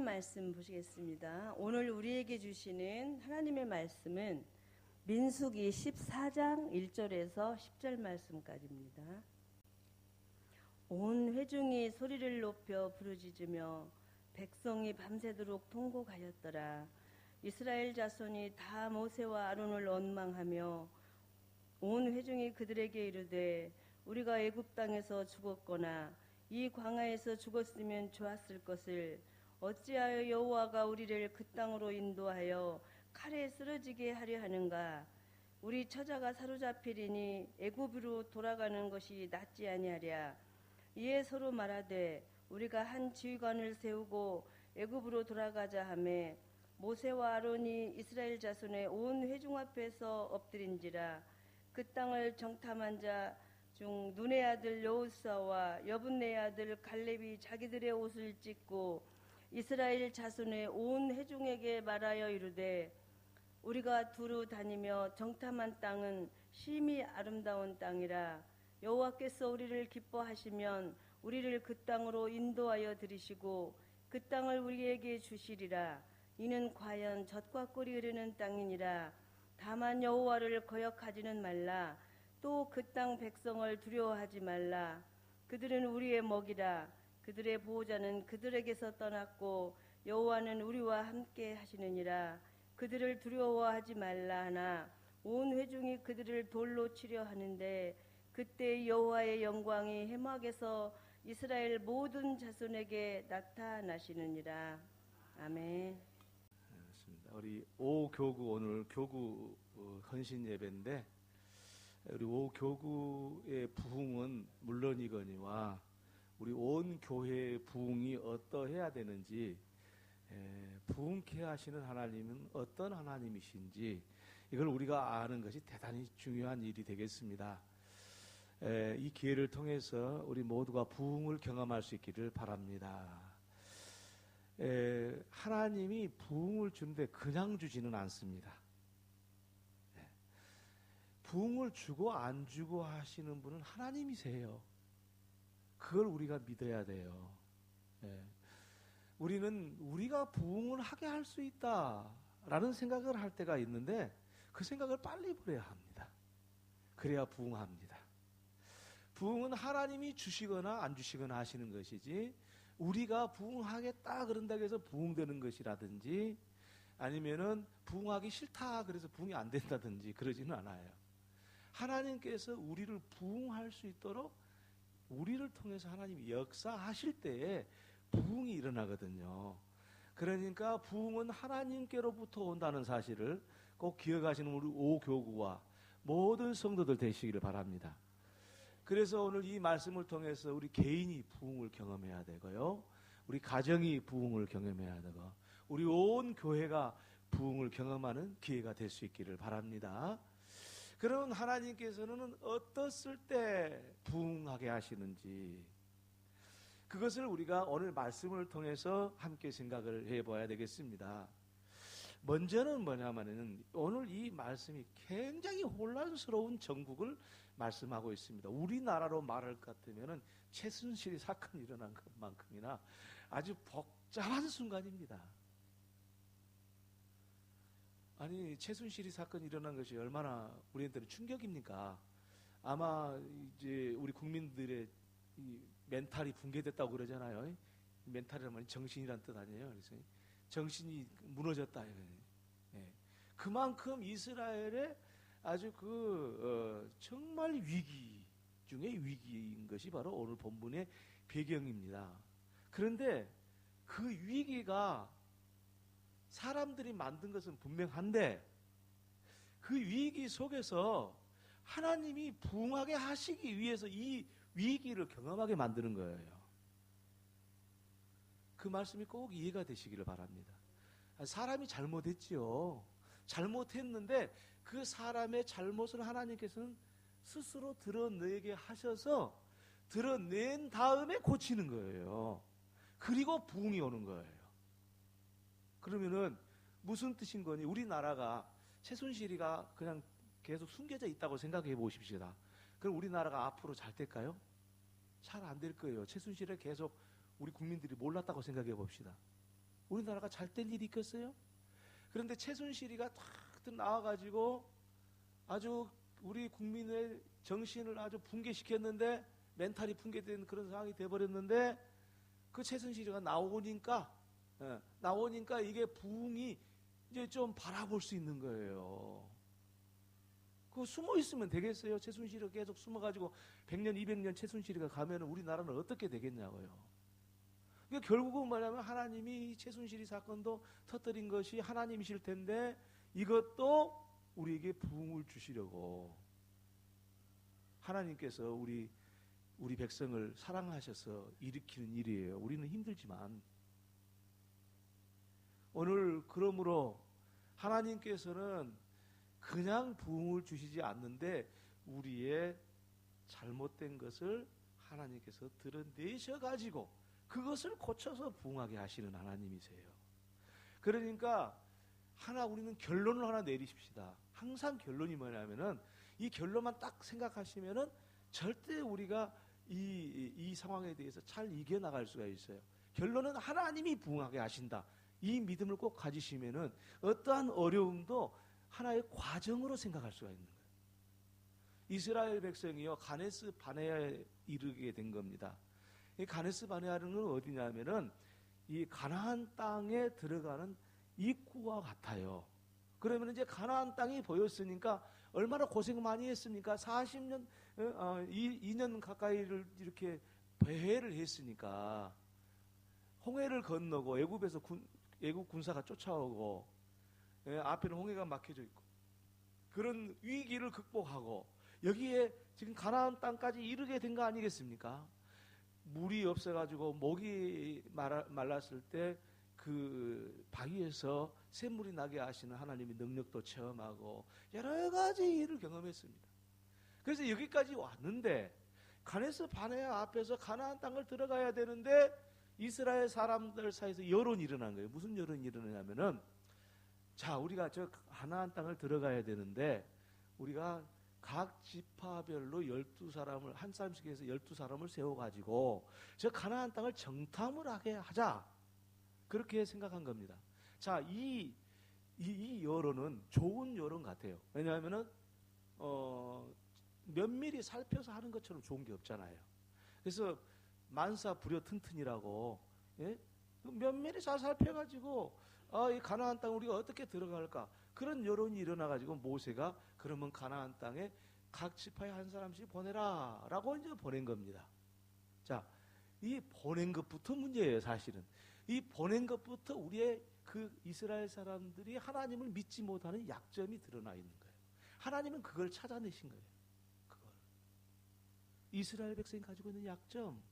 말씀 보시겠습니다. 오늘 우리에게 주시는 하나님의 말씀은 민수기 14장 1절에서 10절 말씀까지입니다. 온 회중이 소리를 높여 부르짖으며 백성이 밤새도록 통곡하였더라. 이스라엘 자손이 다 모세와 아론을 원망하며 온 회중이 그들에게 이르되 우리가 애굽 땅에서 죽었거나 이 광야에서 죽었으면 좋았을 것을 어찌하여 여호와가 우리를 그 땅으로 인도하여 칼에 쓰러지게 하려 하는가? 우리 처자가 사로잡히리니 애굽으로 돌아가는 것이 낫지 아니하랴. 이에 서로 말하되 우리가 한 지휘관을 세우고 애굽으로 돌아가자 하매 모세와 아론이 이스라엘 자손의 온 회중 앞에서 엎드린지라. 그 땅을 정탐한 자 중 눈의 아들 여호수아와 여분네 아들 갈렙이 자기들의 옷을 찢고 이스라엘 자손의 온 회중에게 말하여 이르되 우리가 두루 다니며 정탐한 땅은 심히 아름다운 땅이라. 여호와께서 우리를 기뻐하시면 우리를 그 땅으로 인도하여 들이시고 그 땅을 우리에게 주시리라. 이는 과연 젖과 꿀이 흐르는 땅이니라. 다만 여호와를 거역하지는 말라. 또 그 땅 백성을 두려워하지 말라. 그들은 우리의 먹이라. 그들의 보호자는 그들에게서 떠났고 여호와는 우리와 함께 하시느니라. 그들을 두려워하지 말라 하나 온 회중이 그들을 돌로 치려 하는데 그때 여호와의 영광이 해막에서 이스라엘 모든 자손에게 나타나시느니라. 아멘. 그렇습니다. 우리 오교구 오늘 교구 헌신 예배인데 우리 오교구의 부흥은 물론이거니와 우리 온 교회의 부흥이 어떠해야 되는지, 부흥케 하시는 하나님은 어떤 하나님이신지 이걸 우리가 아는 것이 대단히 중요한 일이 되겠습니다. 이 기회를 통해서 우리 모두가 부흥을 경험할 수 있기를 바랍니다. 하나님이 부흥을 주는데 그냥 주지는 않습니다. 부흥을 주고 안 주고 하시는 분은 하나님이세요. 그걸 우리가 믿어야 돼요. 우리는 우리가 부흥을 하게 할 수 있다라는 생각을 할 때가 있는데 그 생각을 빨리 버려야 합니다. 그래야 부흥합니다. 부흥은 하나님이 주시거나 안 주시거나 하시는 것이지 우리가 부흥하겠다 그런다고 해서 부흥되는 것이라든지 아니면은 부흥하기 싫다 그래서 부흥이 안 된다든지 그러지는 않아요. 하나님께서 우리를 부흥할 수 있도록 우리를 통해서 하나님이 역사하실 때에 부흥이 일어나거든요. 그러니까 부흥은 하나님께로부터 온다는 사실을 꼭 기억하시는 우리 오교구와 모든 성도들 되시기를 바랍니다. 그래서 오늘 이 말씀을 통해서 우리 개인이 부흥을 경험해야 되고요. 우리 가정이 부흥을 경험해야 되고 우리 온 교회가 부흥을 경험하는 기회가 될 수 있기를 바랍니다. 그러면 하나님께서는 어떻을 때 부흥하게 하시는지 그것을 우리가 오늘 말씀을 통해서 함께 생각을 해봐야 되겠습니다. 먼저는 뭐냐면은 오늘 이 말씀이 굉장히 혼란스러운 정국을 말씀하고 있습니다. 우리나라로 말할 것 같으면은 최순실이 사건이 일어난 것만큼이나 아주 복잡한 순간입니다. 아니 최순실이 사건이 일어난 것이 얼마나 우리한테는 충격입니까? 아마 이제 우리 국민들의 이 멘탈이 붕괴됐다고 그러잖아요. 멘탈이란 말이 정신이란 뜻 아니에요. 그래서 정신이 무너졌다. 예. 그만큼 이스라엘의 아주 정말 위기 중의 위기인 것이 바로 오늘 본문의 배경입니다. 그런데 그 위기가 사람들이 만든 것은 분명한데 그 위기 속에서 하나님이 부흥하게 하시기 위해서 이 위기를 경험하게 만드는 거예요. 그 말씀이 꼭 이해가 되시기를 바랍니다. 사람이 잘못했지요. 잘못했는데 그 사람의 잘못을 하나님께서는 스스로 드러내게 하셔서 드러낸 다음에 고치는 거예요. 그리고 부흥이 오는 거예요. 그러면은 무슨 뜻인 거니? 우리나라가 최순실이가 그냥 계속 숨겨져 있다고 생각해 보십시다. 그럼 우리나라가 앞으로 잘 될까요? 잘 안 될 거예요. 최순실을 계속 우리 국민들이 몰랐다고 생각해 봅시다. 우리나라가 잘 될 일이 있겠어요? 그런데 최순실이가 탁 나와가지고 아주 우리 국민의 정신을 아주 붕괴시켰는데, 멘탈이 붕괴된 그런 상황이 돼버렸는데, 그 최순실이가 나오니까 이게 부흥이 이제 좀 바라볼 수 있는 거예요. 그거 숨어 있으면 되겠어요? 최순실이가 계속 숨어가지고 100년, 200년 최순실이가 가면 우리나라는 어떻게 되겠냐고요. 그러니까 결국은 뭐냐면 하나님이 최순실이 사건도 터뜨린 것이 하나님이실 텐데, 이것도 우리에게 부흥을 주시려고 하나님께서 우리 백성을 사랑하셔서 일으키는 일이에요. 우리는 힘들지만. 오늘 그러므로 하나님께서는 그냥 부흥을 주시지 않는데 우리의 잘못된 것을 하나님께서 드러내셔가지고 그것을 고쳐서 부흥하게 하시는 하나님이세요. 그러니까 우리는 결론을 하나 내리십시다. 항상 결론이 뭐냐면은, 이 결론만 딱 생각하시면은 절대 우리가 이 상황에 대해서 잘 이겨나갈 수가 있어요. 결론은 하나님이 부흥하게 하신다. 이 믿음을 꼭 가지시면은 어떠한 어려움도 하나의 과정으로 생각할 수가 있는 거예요. 이스라엘 백성이요, 가데스 바네아에 이르게 된 겁니다. 이 가데스 바네아는 어디냐면은 이 가나안 땅에 들어가는 입구와 같아요. 그러면 이제 가나안 땅이 보였으니까 얼마나 고생 많이 했습니까? 40년, 2년 가까이를 이렇게 배회를 했으니까 홍해를 건너고 애굽에서 애굽 군사가 쫓아오고, 앞에는 홍해가 막혀져 있고, 그런 위기를 극복하고 여기에 지금 가나안 땅까지 이르게 된 거 아니겠습니까? 물이 없어가지고 목이 말랐을 때 그 바위에서 샘물이 나게 하시는 하나님의 능력도 체험하고 여러 가지 일을 경험했습니다. 그래서 여기까지 왔는데 가데스 바네아 앞에서 가나안 땅을 들어가야 되는데 이스라엘 사람들 사이에서 여론이 일어난 거예요. 무슨 여론이 일어나냐면은, 자, 우리가 저 가나안 땅을 들어가야 되는데 우리가 각 지파별로 12사람을, 한 사람씩 해서 12사람을 세워가지고 저 가나안 땅을 정탐을 하게 하자. 그렇게 생각한 겁니다. 자, 이 여론은 좋은 여론 같아요. 왜냐하면은 면밀히 살펴서 하는 것처럼 좋은 게 없잖아요. 그래서 만사 부려 튼튼이라고, 예? 면밀히 잘 살펴가지고 이 가나안 땅 우리가 어떻게 들어갈까, 그런 여론이 일어나가지고 모세가 그러면 가나안 땅에 각 지파에 한 사람씩 보내라 라고 이제 보낸 겁니다. 자, 이 보낸 것부터 문제예요. 사실은 이 보낸 것부터 우리의 그 이스라엘 사람들이 하나님을 믿지 못하는 약점이 드러나 있는 거예요. 하나님은 그걸 찾아내신 거예요. 그걸 이스라엘 백성이 가지고 있는 약점,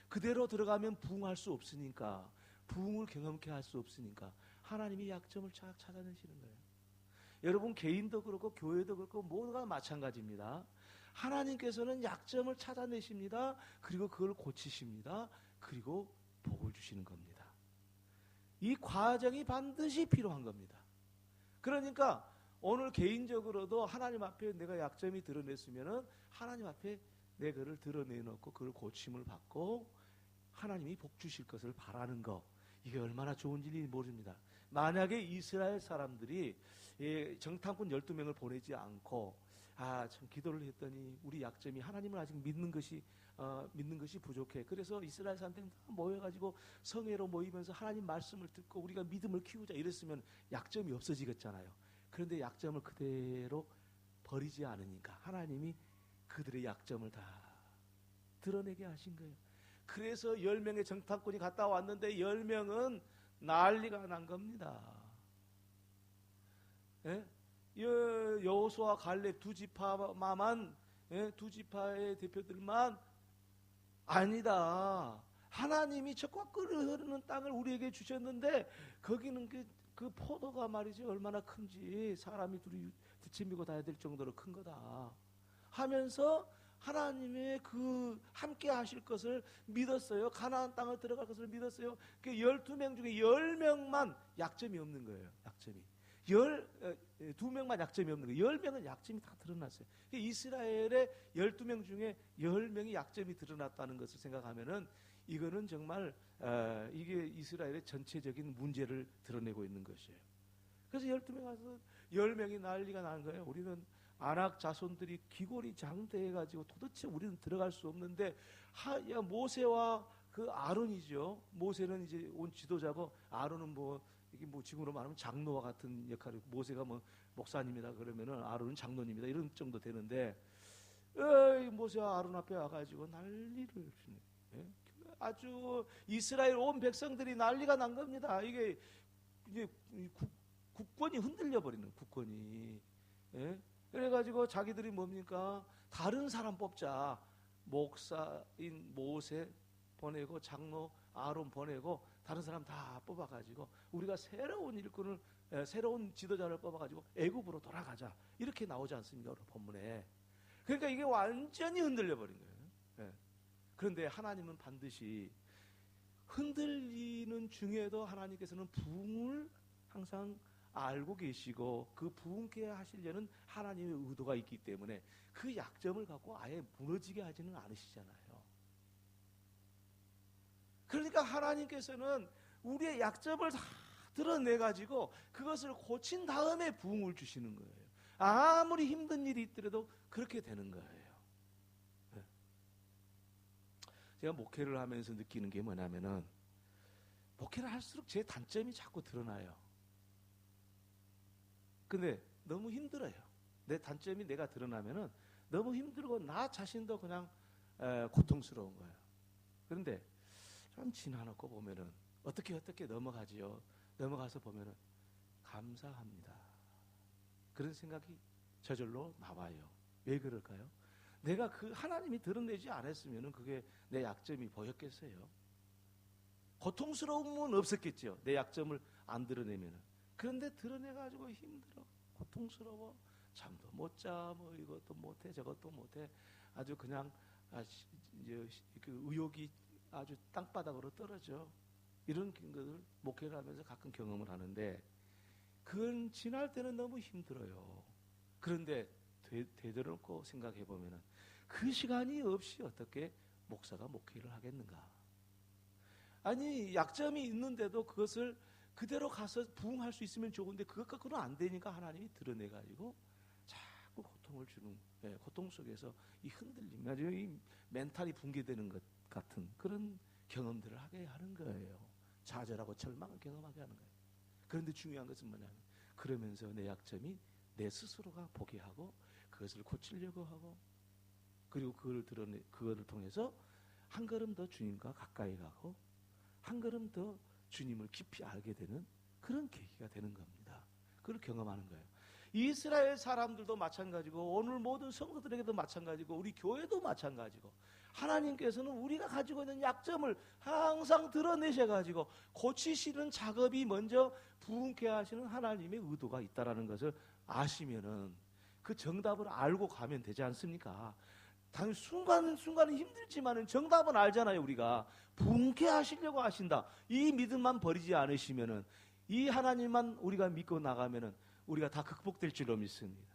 그대로 들어가면 부흥할 수 없으니까, 부흥을 경험케 할 수 없으니까 하나님이 약점을 찾아내시는 거예요. 여러분 개인도 그렇고 교회도 그렇고 모두가 마찬가지입니다. 하나님께서는 약점을 찾아내십니다. 그리고 그걸 고치십니다. 그리고 복을 주시는 겁니다. 이 과정이 반드시 필요한 겁니다. 그러니까 오늘 개인적으로도 하나님 앞에 내가 약점이 드러냈으면은 하나님 앞에 내 그를 드러내놓고 그걸 고침을 받고 하나님이 복 주실 것을 바라는 거, 이게 얼마나 좋은지 모릅니다. 만약에 이스라엘 사람들이 정탐꾼 12명을 보내지 않고 참 기도를 했더니 우리 약점이 하나님을 아직 믿는 것이 부족해. 그래서 이스라엘 사람들이 모여가지고 성회로 모이면서 하나님 말씀을 듣고 우리가 믿음을 키우자 이랬으면 약점이 없어지겠잖아요. 그런데 약점을 그대로 버리지 않으니까 하나님이 그들의 약점을 다 드러내게 하신 거예요. 그래서 10명의 정탐꾼이 갔다 왔는데 10명은 난리가 난 겁니다. 예? 여호수아 갈렙 두 지파만, 두 지파의 대표들만 아니다. 하나님이 젖과 꿀이 흐르는 땅을 우리에게 주셨는데 거기는 그 포도가 말이죠, 얼마나 큰지 사람이 둘이 뒤치미고 다녀야 될 정도로 큰 거다 하면서 하나님의 그 함께 하실 것을 믿었어요. 가나안 땅을 들어갈 것을 믿었어요. 그 12명 중에 10명만 약점이 없는 거예요. 약점이 2명만 약점이 없는 거예요. 10명은 약점이 다 드러났어요. 이스라엘의 12명 중에 10명이 약점이 드러났다는 것을 생각하면은 이거는 정말 이게 이스라엘의 전체적인 문제를 드러내고 있는 것이에요. 그래서 12명 가서 10명이 난리가 난 거예요. 우리는 아낙 자손들이 기골이 장대해가지고 도대체 우리는 들어갈 수 없는데 모세와 그 아론이죠. 모세는 이제 온 지도자고 아론은 이게 지금으로 말하면 장로와 같은 역할이고, 모세가 목사님이다 그러면은 아론은 장로님이다 이런 정도 되는데, 모세와 아론 앞에 와가지고 난리를 피는, 아주 이스라엘 온 백성들이 난리가 난 겁니다. 이게 이제 국권이 흔들려 버리는, 국권이. 그래가지고 자기들이 뭡니까? 다른 사람 뽑자. 목사인 모세 보내고 장로 아론 보내고 다른 사람 다 뽑아가지고 우리가 새로운 일꾼을, 새로운 지도자를 뽑아가지고 애굽으로 돌아가자, 이렇게 나오지 않습니까? 오늘 본문에. 그러니까 이게 완전히 흔들려 버린 거예요. 그런데 하나님은 반드시 흔들리는 중에도 하나님께서는 부흥을 항상 알고 계시고 그 부흥케 하시려는 하나님의 의도가 있기 때문에 그 약점을 갖고 아예 무너지게 하지는 않으시잖아요. 그러니까 하나님께서는 우리의 약점을 다 드러내가지고 그것을 고친 다음에 부흥을 주시는 거예요. 아무리 힘든 일이 있더라도 그렇게 되는 거예요. 제가 목회를 하면서 느끼는 게 뭐냐면은, 목회를 할수록 제 단점이 자꾸 드러나요. 근데 너무 힘들어요. 내 단점이 내가 드러나면은 너무 힘들고 나 자신도 그냥 고통스러운 거예요. 그런데 좀 지나놓고 보면은 어떻게 넘어가지요. 넘어가서 보면은 감사합니다. 그런 생각이 저절로 나와요. 왜 그럴까요? 내가 그 하나님이 드러내지 않았으면은 그게 내 약점이 보였겠어요? 고통스러움은 없었겠죠. 내 약점을 안 드러내면은. 그런데 드러내가지고 힘들어, 고통스러워, 잠도 못 자, 이것도 못해, 저것도 못해, 아주 그냥 이제 그 의욕이 아주 땅바닥으로 떨어져. 이런 것을 목회를 하면서 가끔 경험을 하는데, 그건 지날 때는 너무 힘들어요. 그런데 되돌아놓고 생각해 보면은 그 시간이 없이 어떻게 목사가 목회를 하겠는가? 아니, 약점이 있는데도 그것을 그대로 가서 부흥할 수 있으면 좋은데 그것 갖고는 안 되니까 하나님이 드러내가지고 자꾸 고통을 주는, 고통 속에서 이 흔들림, 아주 이 멘탈이 붕괴되는 것 같은 그런 경험들을 하게 하는 거예요. 좌절하고 절망을 경험하게 하는 거예요. 그런데 중요한 것은 뭐냐면, 그러면서 내 약점이 내 스스로가 보게 하고 그것을 고치려고 하고, 그리고 그거를 통해서 한 걸음 더 주님과 가까이 가고 한 걸음 더 주님을 깊이 알게 되는 그런 계기가 되는 겁니다. 그걸 경험하는 거예요. 이스라엘 사람들도 마찬가지고 오늘 모든 성도들에게도 마찬가지고 우리 교회도 마찬가지고, 하나님께서는 우리가 가지고 있는 약점을 항상 드러내셔가지고 고치시는 작업이 먼저 부흥케 하시는 하나님의 의도가 있다라는 것을 아시면은 그 정답을 알고 가면 되지 않습니까? 당연히 순간은 힘들지만은 정답은 알잖아요. 우리가 부흥케 하시려고 하신다. 이 믿음만 버리지 않으시면은, 이 하나님만 우리가 믿고 나가면은 우리가 다 극복될 줄로 믿습니다.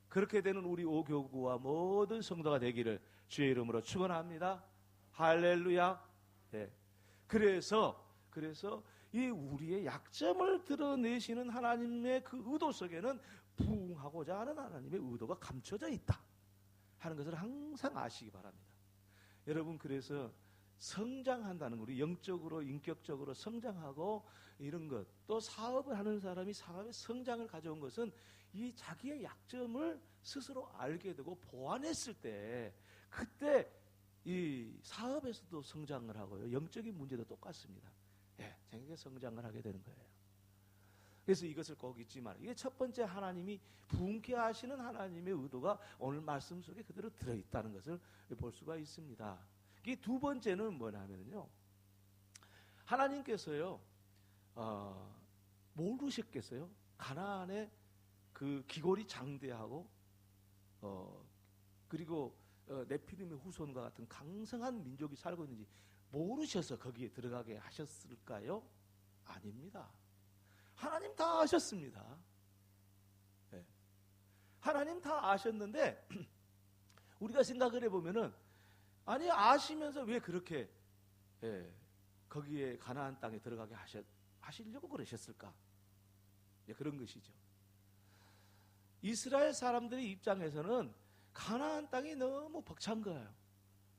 그렇게 되는 우리 오교구와 모든 성도가 되기를 주의 이름으로 축원합니다. 할렐루야. 네. 그래서 이 우리의 약점을 드러내시는 하나님의 그 의도 속에는 부흥하고자 하는 하나님의 의도가 감춰져 있다 하는 것을 항상 아시기 바랍니다. 여러분, 그래서 성장한다는 거, 우리 영적으로 인격적으로 성장하고 이런 것, 또 사업을 하는 사람이 사업의 성장을 가져온 것은 이 자기의 약점을 스스로 알게 되고 보완했을 때, 그때 이 사업에서도 성장을 하고요, 영적인 문제도 똑같습니다. 자기가 성장을 하게 되는 거예요. 그래서 이것을 꼭 잊지 말아요. 이게 첫 번째, 하나님이 부흥케 하시는 하나님의 의도가 오늘 말씀 속에 그대로 들어있다는 것을 볼 수가 있습니다. 이 두 번째는 뭐냐면요, 하나님께서요 모르셨겠어요? 가나안의 그 기골이 장대하고 그리고 네피림의 후손과 같은 강성한 민족이 살고 있는지 모르셔서 거기에 들어가게 하셨을까요? 아닙니다. 하나님 다 아셨습니다. 네. 하나님 다 아셨는데 우리가 생각을 해보면은, 아니, 아시면서 왜 그렇게 거기에 가나안 땅에 들어가게 하시려고 그러셨을까? 그런 것이죠. 이스라엘 사람들의 입장에서는 가나안 땅이 너무 벅찬 거예요.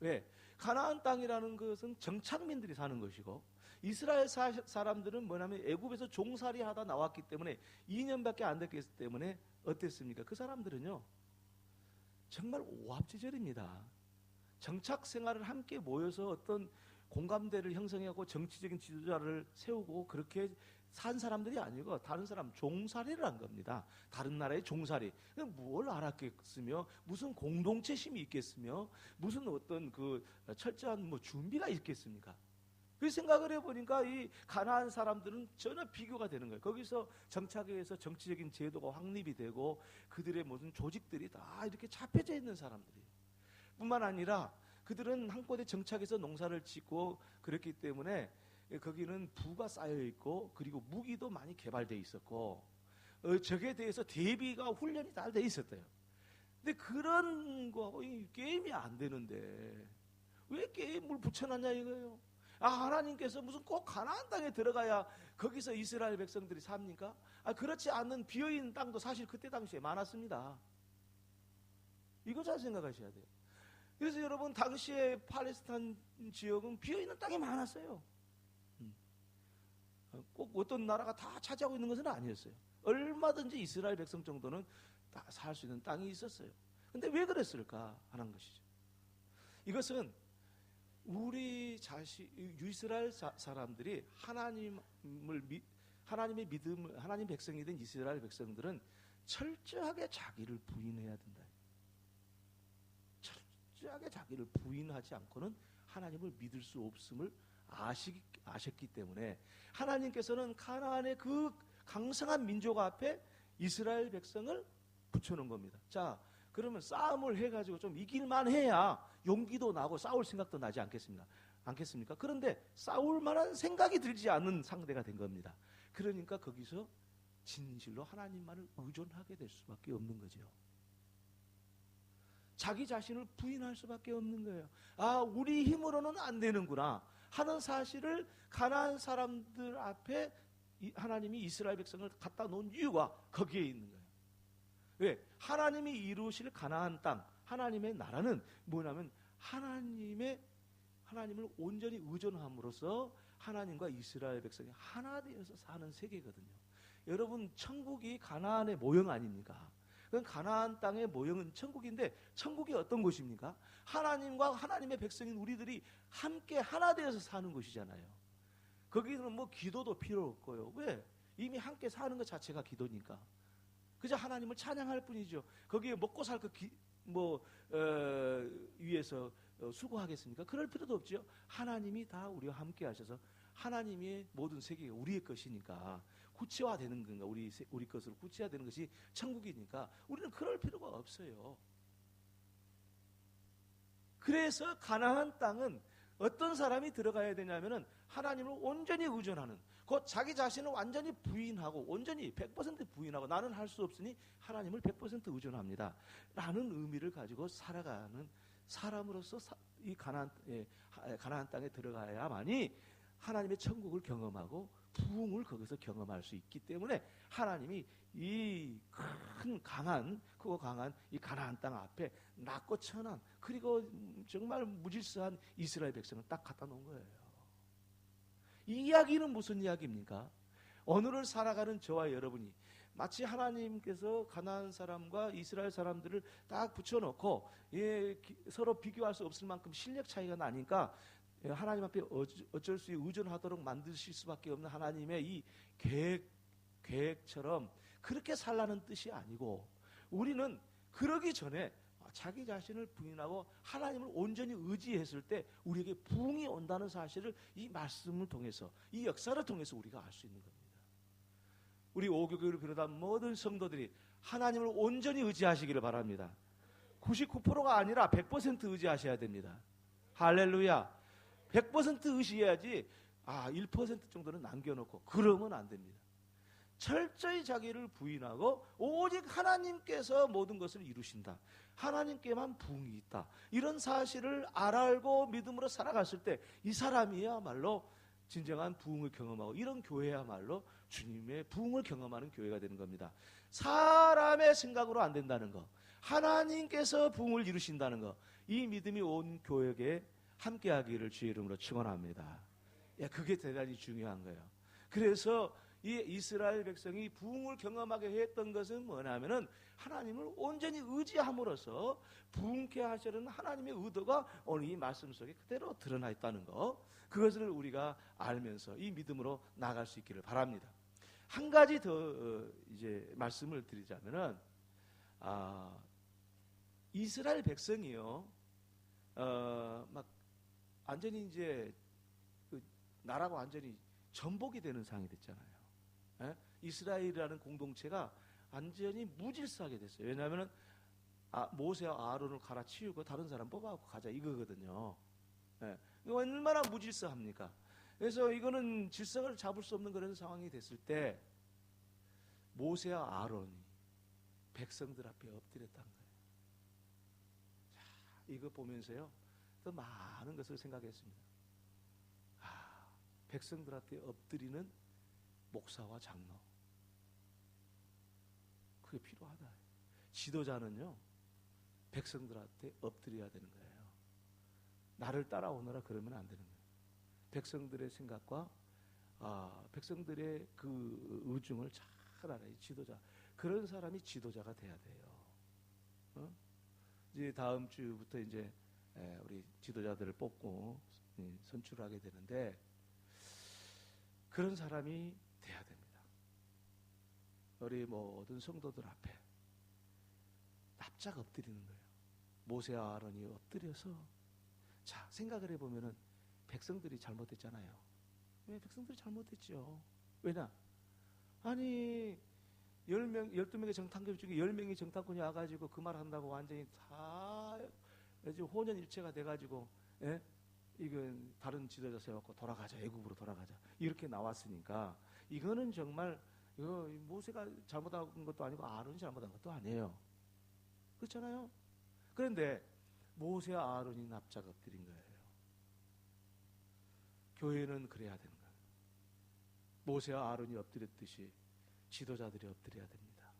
왜? 가나안 땅이라는 것은 정착민들이 사는 것이고, 이스라엘 사람들은 뭐냐면 애굽에서 종살이 하다 나왔기 때문에 2년밖에 안 됐기 때문에 어땠습니까? 그 사람들은요 정말 오합지졸입니다. 정착 생활을 함께 모여서 어떤 공감대를 형성하고 정치적인 지도자를 세우고 그렇게 산 사람들이 아니고 다른 사람 종살이를 한 겁니다. 다른 나라의 종살이. 뭘 알았겠으며, 무슨 공동체심이 있겠으며, 무슨 어떤 그 철저한 뭐 준비가 있겠습니까? 그 생각을 해보니까 이 가나안 사람들은 전혀 비교가 되는 거예요. 거기서 정착에 의해서 정치적인 제도가 확립이 되고 그들의 무슨 조직들이 다 이렇게 잡혀져 있는 사람들이에요. 뿐만 아니라 그들은 한 곳에 정착해서 농사를 짓고 그랬기 때문에 거기는 부가 쌓여 있고, 그리고 무기도 많이 개발되어 있었고, 적에 대해서 대비가 훈련이 잘 돼 있었대요. 근데 그런 거 게임이 안 되는데 왜 게임을 붙여놨냐 이거예요. 하나님께서 무슨 꼭 가나안 땅에 들어가야 거기서 이스라엘 백성들이 삽니까? 그렇지 않는 비어있는 땅도 사실 그때 당시에 많았습니다. 이거 잘 생각하셔야 돼요. 그래서 여러분, 당시에 팔레스타인 지역은 비어있는 땅이 많았어요. 꼭 어떤 나라가 다 차지하고 있는 것은 아니었어요. 얼마든지 이스라엘 백성 정도는 다 살 수 있는 땅이 있었어요. 근데 왜 그랬을까 하는 것이죠. 이것은 우리 이스라엘 사람들이 하나님의 믿음을, 하나님 백성이 된 이스라엘 백성들은 철저하게 자기를 부인해야 된다. 철저하게 자기를 부인하지 않고는 하나님을 믿을 수 없음을 아셨기 때문에 하나님께서는 가나안의 그 강성한 민족 앞에 이스라엘 백성을 붙여놓은 겁니다. 자, 그러면 싸움을 해가지고 좀 이길만 해야 용기도 나고 싸울 생각도 나지 않겠습니까? 그런데 싸울 만한 생각이 들지 않는 상대가 된 겁니다. 그러니까 거기서 진실로 하나님만을 의존하게 될 수밖에 없는 거죠. 자기 자신을 부인할 수밖에 없는 거예요. 우리 힘으로는 안 되는구나 하는 사실을 가나안 사람들 앞에 하나님이 이스라엘 백성을 갖다 놓은 이유가 거기에 있는 거예요. 왜? 하나님이 이루실 가나안 땅, 하나님의 나라는 뭐냐면 하나님을 온전히 의존함으로써 하나님과 이스라엘 백성이 하나 되어서 사는 세계거든요. 여러분, 천국이 가나안의 모형 아닙니까? 그건 가나안 땅의 모형은 천국인데, 천국이 어떤 곳입니까? 하나님과 하나님의 백성인 우리들이 함께 하나 되어서 사는 곳이잖아요. 거기는 뭐 기도도 필요 없고요. 왜? 이미 함께 사는 것 자체가 기도니까. 그저 하나님을 찬양할 뿐이죠. 거기에 먹고 살 위해서 수고하겠습니까? 그럴 필요도 없죠. 하나님이 다 우리와 함께 하셔서 하나님의 모든 세계가 우리의 것이니까 구체화되는 건가, 우리 것으로 구체화되는 것이 천국이니까 우리는 그럴 필요가 없어요. 그래서 가나안 땅은 어떤 사람이 들어가야 되냐면은 하나님을 온전히 의존하는, 곧 자기 자신을 완전히 부인하고 온전히 100% 부인하고 나는 할 수 없으니 하나님을 100% 의존합니다 라는 의미를 가지고 살아가는 사람으로서 이 가나안 땅에 들어가야만이 하나님의 천국을 경험하고 부흥을 거기서 경험할 수 있기 때문에 하나님이 이 크고 강한 이 가나안 땅 앞에 낮고 천한, 그리고 정말 무질서한 이스라엘 백성을 딱 갖다 놓은 거예요. 이 이야기는 무슨 이야기입니까? 오늘을 살아가는 저와 여러분이 마치 하나님께서 가나안 사람과 이스라엘 사람들을 딱 붙여놓고 서로 비교할 수 없을 만큼 실력 차이가 나니까 하나님 앞에 어쩔 수 없이 의존하도록 만드실 수밖에 없는 하나님의 이 계획처럼 그렇게 살라는 뜻이 아니고, 우리는 그러기 전에 자기 자신을 부인하고 하나님을 온전히 의지했을 때 우리에게 부흥이 온다는 사실을 이 말씀을 통해서, 이 역사를 통해서 우리가 알 수 있는 겁니다. 우리 오교교를 비롯한 모든 성도들이 하나님을 온전히 의지하시기를 바랍니다. 99%가 아니라 100% 의지하셔야 됩니다. 할렐루야. 100% 의지해야지 1% 정도는 남겨놓고 그러면 안 됩니다. 철저히 자기를 부인하고 오직 하나님께서 모든 것을 이루신다, 하나님께만 부흥이 있다, 이런 사실을 알고 믿음으로 살아갔을 때 이 사람이야말로 진정한 부흥을 경험하고, 이런 교회야말로 주님의 부흥을 경험하는 교회가 되는 겁니다. 사람의 생각으로 안 된다는 거, 하나님께서 부흥을 이루신다는 거, 이 믿음이 온 교회에 함께하기를 주의 이름으로 축원합니다. 예, 그게 대단히 중요한 거예요. 그래서 이 이스라엘 백성이 부흥을 경험하게 했던 것은 뭐냐면은 하나님을 온전히 의지함으로써 부흥케 하시는 하나님의 의도가 오늘 이 말씀 속에 그대로 드러나 있다는 거, 그것을 우리가 알면서 이 믿음으로 나아갈 수 있기를 바랍니다. 한 가지 더 이제 말씀을 드리자면은, 이스라엘 백성이요, 막 완전히 이제 그 나라가 완전히 전복이 되는 상황이 됐잖아요. 예? 이스라엘이라는 공동체가 완전히 무질서하게 됐어요. 왜냐하면 모세와 아론을 갈아치우고 다른 사람 뽑아갖고 가자 이거거든요. 예. 이거 얼마나 무질서합니까? 그래서 이거는 질서를 잡을 수 없는 그런 상황이 됐을 때 모세와 아론이 백성들 앞에 엎드렸다는 거예요. 자, 이거 보면서요, 더 많은 것을 생각했습니다. 백성들한테 엎드리는 목사와 장로, 그게 필요하다. 지도자는요, 백성들한테 엎드려야 되는 거예요. 나를 따라오너라 그러면 안 되는 거예요. 백성들의 생각과 백성들의 그 의중을 잘 알아요. 지도자, 그런 사람이 지도자가 돼야 돼요. 이제 다음 주부터 이제 우리 지도자들을 뽑고 선출하게 되는데, 그런 사람이 돼야 됩니다. 우리 모든 성도들 앞에 납작 엎드리는 거예요. 모세와 아론이 엎드려서, 자, 생각을 해보면은 백성들이 잘못했잖아요. 왜 백성들이 잘못했죠? 왜냐? 아니 10명, 12명의 정탐꾼 중에 10명이 정탐꾼이 와가지고 그 말 한다고 완전히 다 혼연일체가 돼가지고, 예? 이건 다른 지도자 세워갖고 돌아가자, 애굽으로 돌아가자, 이렇게 나왔으니까 이거는 정말 이거 모세가 잘못한 것도 아니고 아론이 잘못한 것도 아니에요. 그렇잖아요. 그런데 모세와 아론이 납작 엎드린 거예요. 교회는 그래야 되는 거예요. 모세와 아론이 엎드렸듯이 지도자들이 엎드려야 됩니다.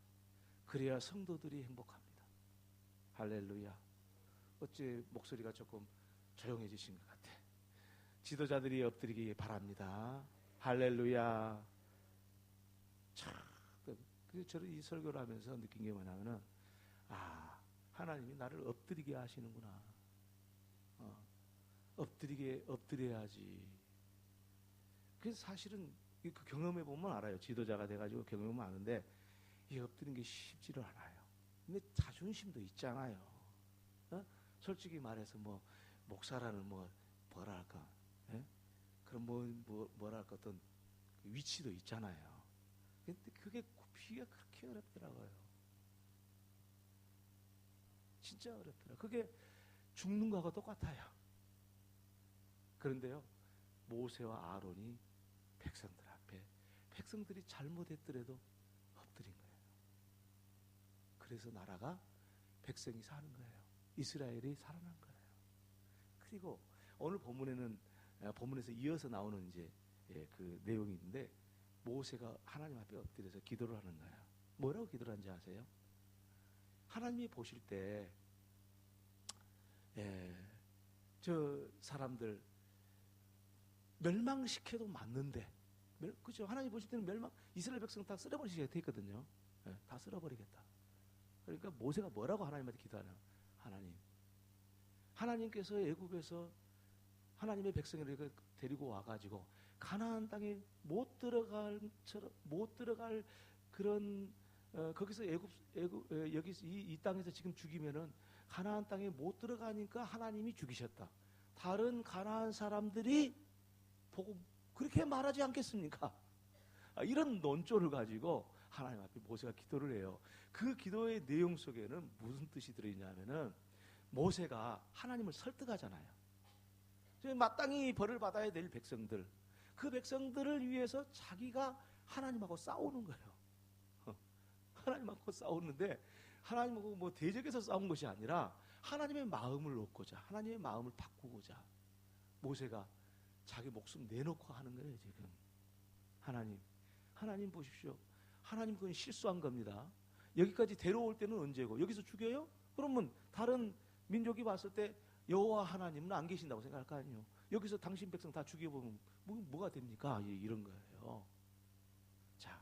그래야 성도들이 행복합니다. 할렐루야. 어째 목소리가 조금 조용해지신 것 같아. 지도자들이 엎드리기 바랍니다. 할렐루야. 참, 저는 이 설교를 하면서 느낀 게 뭐냐면은, 하나님이 나를 엎드리게 하시는구나. 엎드려야지. 그래서 사실은 그 경험해 보면 알아요. 지도자가 돼가지고 경험하면 아는데, 이 엎드리는 게 쉽지를 않아요. 근데 자존심도 있잖아요. 솔직히 말해서 목사라는 뭐랄까, 예? 그럼 뭐랄까 어떤 위치도 있잖아요. 근데 그게 굽히기가 그렇게 어렵더라고요. 진짜 어렵더라고요. 그게 죽는 거하고 똑같아요. 그런데요, 모세와 아론이 백성들 앞에, 백성들이 잘못했더라도 엎드린 거예요. 그래서 나라가, 백성이 사는 거예요. 이스라엘이 살아난 거예요. 그리고 오늘 본문에서 이어서 나오는 이제 그 내용이 있는데, 모세가 하나님 앞에 엎드려서 기도를 하는 거예요. 뭐라고 기도를 하는지 아세요? 하나님이 보실 때, 저 사람들 멸망시켜도 맞는데, 그죠? 하나님 보실 때는 이스라엘 백성 다 쓸어버리시게 돼 있거든요. 다 쓸어버리겠다. 그러니까 모세가 뭐라고 하나님한테 기도하냐? 하나님께서 애굽에서 하나님의 백성을 데리고 와가지고 가나안 땅에 못 들어갈 그런 거기서 여기서 이 땅에서 지금 죽이면은 가나안 땅에 못 들어가니까 하나님이 죽이셨다. 다른 가나안 사람들이 보고 그렇게 말하지 않겠습니까? 이런 논조를 가지고 하나님 앞에 모세가 기도를 해요. 그 기도의 내용 속에는 무슨 뜻이 들어있냐면은, 모세가 하나님을 설득하잖아요. 마땅히 벌을 받아야 될 백성들, 그 백성들을 위해서 자기가 하나님하고 싸우는 거예요. 하나님하고 싸우는데, 하나님하고 대적해서 싸운 것이 아니라 하나님의 마음을 얻고자, 하나님의 마음을 바꾸고자 모세가 자기 목숨 내놓고 하는 거예요 지금. 하나님 보십시오. 하나님 그건 실수한 겁니다. 여기까지 데려올 때는 언제고 여기서 죽여요? 그러면 다른 민족이 봤을 때 여호와 하나님은 안 계신다고 생각할 거 아니에요. 여기서 당신 백성 다 죽여보면 뭐가 됩니까? 이런 거예요. 자,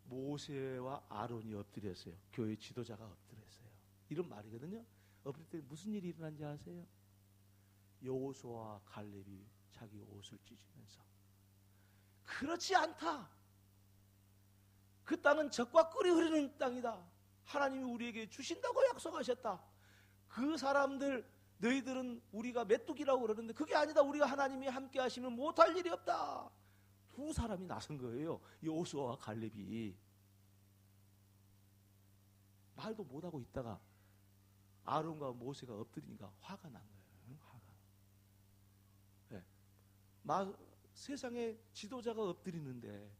모세와 아론이 엎드렸어요. 교회 지도자가 엎드렸어요. 이런 말이거든요. 엎드릴 때 무슨 일이 일어난지 아세요? 여호수아와 갈렙이 자기 옷을 찢으면서 그렇지 않다. 그 땅은 젖과 꿀이 흐르는 땅이다. 하나님이 우리에게 주신다고 약속하셨다. 그 사람들 너희들은 우리가 메뚜기라고 그러는데 그게 아니다. 우리가 하나님이 함께 하시면 못할 일이 없다. 두 사람이 나선 거예요. 여호수아와 갈렙이. 말도 못하고 있다가 아론과 모세가 엎드리니까 화가 난 거예요. 화가. 네. 세상에 지도자가 엎드리는데,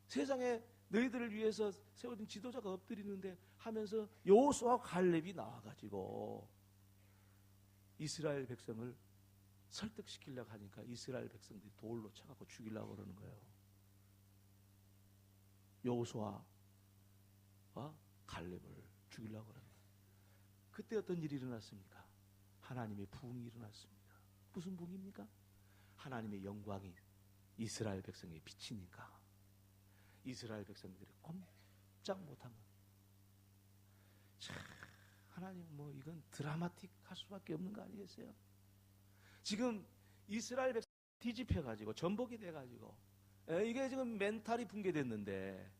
세상에 너희들을 위해서 세워진 지도자가 엎드리는데 하면서 여호수아와 갈렙이 나와가지고 이스라엘 백성을 설득시키려고 하니까 이스라엘 백성들이 돌로 쳐갖고 죽이려고 그러는 거예요. 여호수아와 갈렙을 죽이려고 그러는 거예요. 그때 어떤 일이 일어났습니까? 하나님의 부흥이 일어났습니다. 무슨 부흥입니까? 하나님의 영광이 이스라엘 백성에 비치니까 이스라엘 백성들이 꼼짝 못한 거예요. 참, 하나님 이건 드라마틱할 수밖에 없는 거 아니겠어요? 지금 이스라엘 백성 뒤집혀가지고 전복이 돼가지고 이게 지금 멘탈이 붕괴됐는데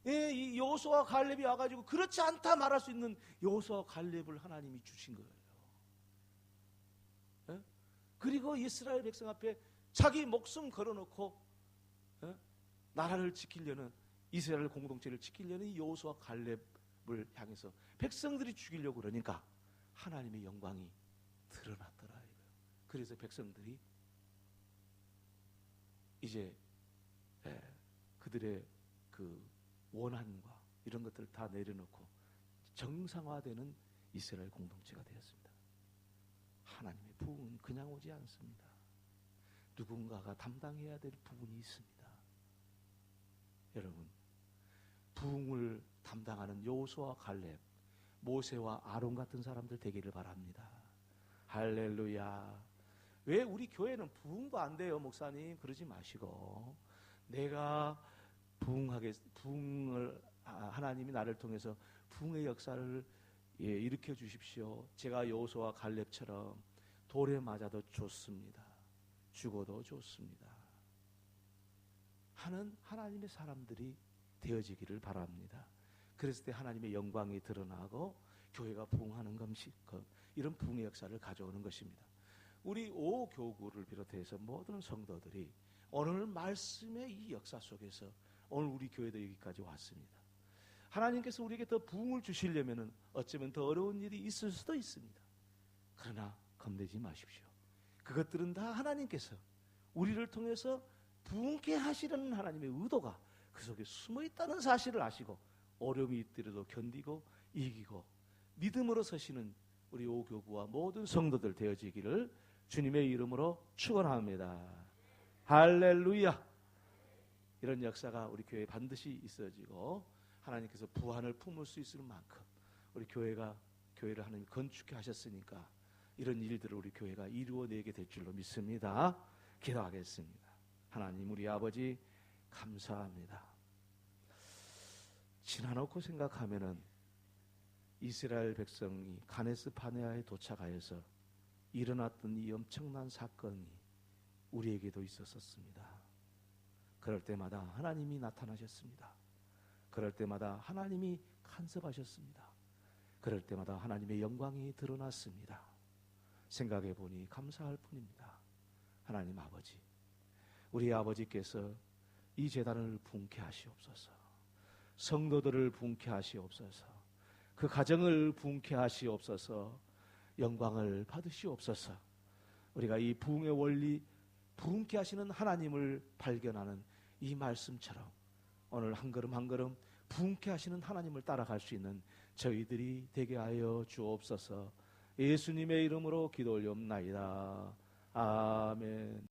이 여호수아와 갈렙이 와가지고 그렇지 않다 말할 수 있는 여호수아와 갈렙을 하나님이 주신 거예요. 그리고 이스라엘 백성 앞에 자기 목숨 걸어놓고 나라를 지키려는 이스라엘 공동체를 지키려는 이 여호수아와 갈렙을 향해서 백성들이 죽이려고 그러니까 하나님의 영광이 드러났더라 이거예요. 그래서 백성들이 이제 그들의 그 원한과 이런 것들을 다 내려놓고 정상화되는 이스라엘 공동체가 되었습니다. 하나님의 부흥은 그냥 오지 않습니다. 누군가가 담당해야 될 부분이 있습니다. 여러분, 부흥을 담당하는 여호수아와 갈렙, 모세와 아론 같은 사람들 되기를 바랍니다. 할렐루야. 왜 우리 교회는 부흥도 안 돼요, 목사님? 그러지 마시고 내가 부흥을 하나님이 나를 통해서 부흥의 역사를 일으켜 주십시오. 제가 여호수아와 갈렙처럼 돌에 맞아도 좋습니다. 죽어도 좋습니다. 하는 하나님의 사람들이 되어지기를 바랍니다. 그랬을 때 하나님의 영광이 드러나고 교회가 부흥하는 것이 이런 부흥의 역사를 가져오는 것입니다. 우리 오교구를 비롯해서 모든 성도들이 오늘 말씀의 이 역사 속에서 오늘 우리 교회도 여기까지 왔습니다. 하나님께서 우리에게 더 부흥을 주시려면 어쩌면 더 어려운 일이 있을 수도 있습니다. 그러나 겁내지 마십시오. 그것들은 다 하나님께서 우리를 통해서 부흥케 하시려는 하나님의 의도가 그 속에 숨어 있다는 사실을 아시고 어려움이 있더라도 견디고 이기고 믿음으로 서시는 우리 오교구와 모든 성도들 되어지기를 주님의 이름으로 축원합니다. 할렐루야. 이런 역사가 우리 교회에 반드시 있어지고 하나님께서 부활을 품을 수 있을 만큼 우리 교회를 하나님 건축해 하셨으니까 이런 일들을 우리 교회가 이루어내게 될 줄로 믿습니다. 기도하겠습니다. 하나님 우리 아버지 감사합니다. 지나놓고 생각하면은 이스라엘 백성이 가네스 바네아에 도착하여서 일어났던 이 엄청난 사건이 우리에게도 있었습니다. 그럴 때마다 하나님이 나타나셨습니다. 그럴 때마다 하나님이 간섭하셨습니다. 그럴 때마다 하나님의 영광이 드러났습니다. 생각해 보니 감사할 뿐입니다. 하나님 아버지, 우리 아버지께서 이 제단을 부흥케 하시옵소서. 성도들을 부흥케 하시옵소서. 그 가정을 부흥케 하시옵소서. 영광을 받으시옵소서. 우리가 이 부흥의 원리, 부흥케 하시는 하나님을 발견하는 이 말씀처럼 오늘 한 걸음 한 걸음 부흥케 하시는 하나님을 따라갈 수 있는 저희들이 되게 하여 주옵소서. 예수님의 이름으로 기도 올리옵나이다. 아멘.